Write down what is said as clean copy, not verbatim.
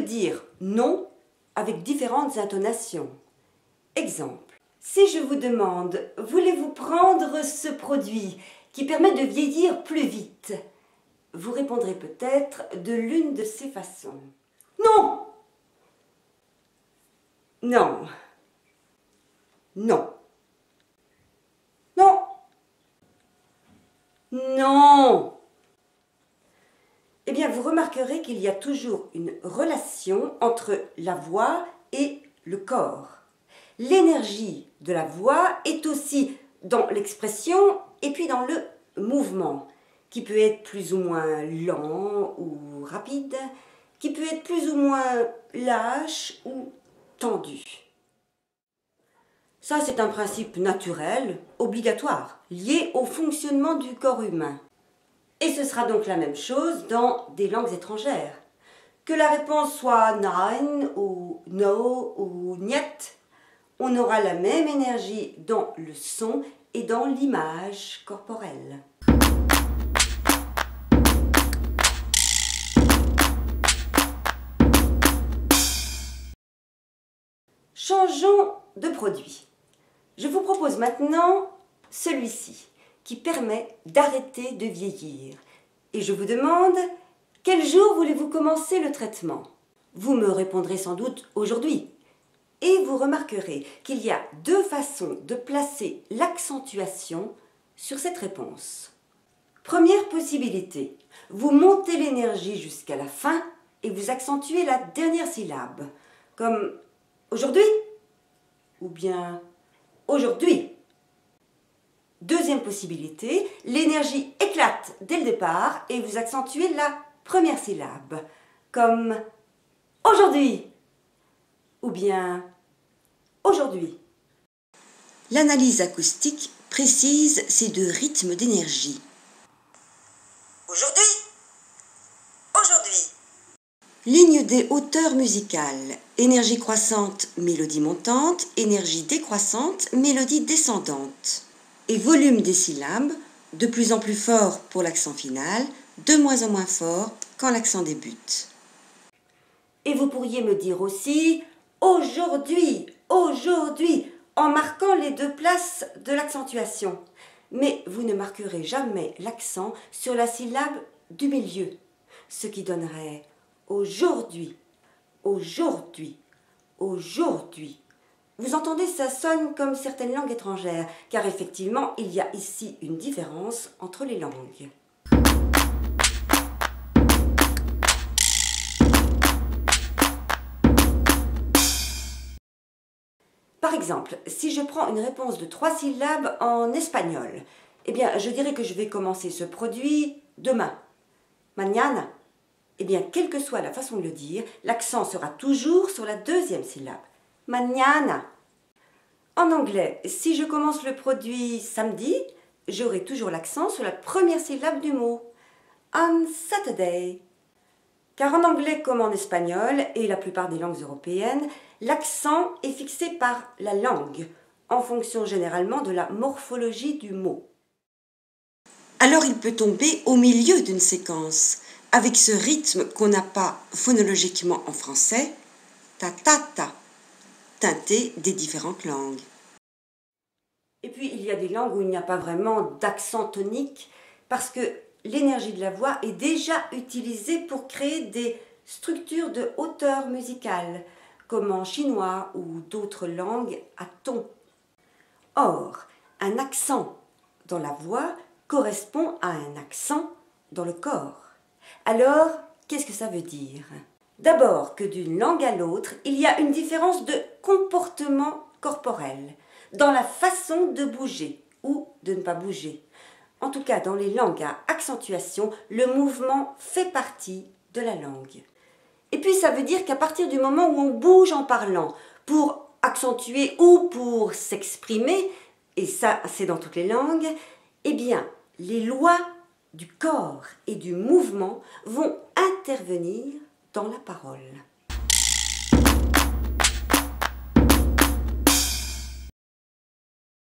dire non avec différentes intonations. Exemple, si je vous demande « Voulez-vous prendre ce produit qui permet de vieillir plus vite ?» Vous répondrez peut-être de l'une de ces façons. Non! Non. Non. Non. Non. Eh bien, vous remarquerez qu'il y a toujours une relation entre la voix et le corps. L'énergie de la voix est aussi dans l'expression et puis dans le mouvement, qui peut être plus ou moins lent ou rapide, qui peut être plus ou moins lâche ou tendu. Ça, c'est un principe naturel, obligatoire, lié au fonctionnement du corps humain. Et ce sera donc la même chose dans des langues étrangères. Que la réponse soit nein ou no ou niet, on aura la même énergie dans le son et dans l'image corporelle. Changeons de produit. Je vous propose maintenant celui-ci, qui permet d'arrêter de vieillir. Et je vous demande, quel jour voulez-vous commencer le traitement? Vous me répondrez sans doute aujourd'hui. Et vous remarquerez qu'il y a deux façons de placer l'accentuation sur cette réponse. Première possibilité, vous montez l'énergie jusqu'à la fin et vous accentuez la dernière syllabe, comme aujourd'hui ou bien aujourd'hui. Deuxième possibilité, l'énergie éclate dès le départ et vous accentuez la première syllabe, comme aujourd'hui ou bien aujourd'hui. L'analyse acoustique précise ces deux rythmes d'énergie. Aujourd'hui, aujourd'hui. Ligne des hauteurs musicales. Énergie croissante, mélodie montante. Énergie décroissante, mélodie descendante. Et volume des syllabes, de plus en plus fort pour l'accent final, de moins en moins fort quand l'accent débute. Et vous pourriez me dire aussi « aujourd'hui »,« aujourd'hui », en marquant les deux places de l'accentuation. Mais vous ne marquerez jamais l'accent sur la syllabe du milieu, ce qui donnerait « aujourd'hui »,« aujourd'hui »,« aujourd'hui ». Vous entendez, ça sonne comme certaines langues étrangères, car effectivement, il y a ici une différence entre les langues. Par exemple, si je prends une réponse de 3 syllabes en espagnol, eh bien, je dirais que je vais commencer ce produit demain. Mañana. Eh bien, quelle que soit la façon de le dire, l'accent sera toujours sur la deuxième syllabe. Mañana. En anglais, si je commence le produit samedi, j'aurai toujours l'accent sur la première syllabe du mot. On Saturday. Car en anglais comme en espagnol et la plupart des langues européennes, l'accent est fixé par la langue, en fonction généralement de la morphologie du mot. Alors il peut tomber au milieu d'une séquence, avec ce rythme qu'on n'a pas phonologiquement en français, ta-ta-ta, teinté des différentes langues. Et puis il y a des langues où il n'y a pas vraiment d'accent tonique, parce que l'énergie de la voix est déjà utilisée pour créer des structures de hauteur musicale, comme en chinois ou d'autres langues à ton. Or, un accent dans la voix correspond à un accent dans le corps. Alors, qu'est-ce que ça veut dire? D'abord que d'une langue à l'autre, il y a une différence de comportement corporel, dans la façon de bouger ou de ne pas bouger. En tout cas, dans les langues à accentuation, le mouvement fait partie de la langue. Et puis, ça veut dire qu'à partir du moment où on bouge en parlant, pour accentuer ou pour s'exprimer, et ça, c'est dans toutes les langues, eh bien, les lois du corps et du mouvement vont intervenir dans la parole.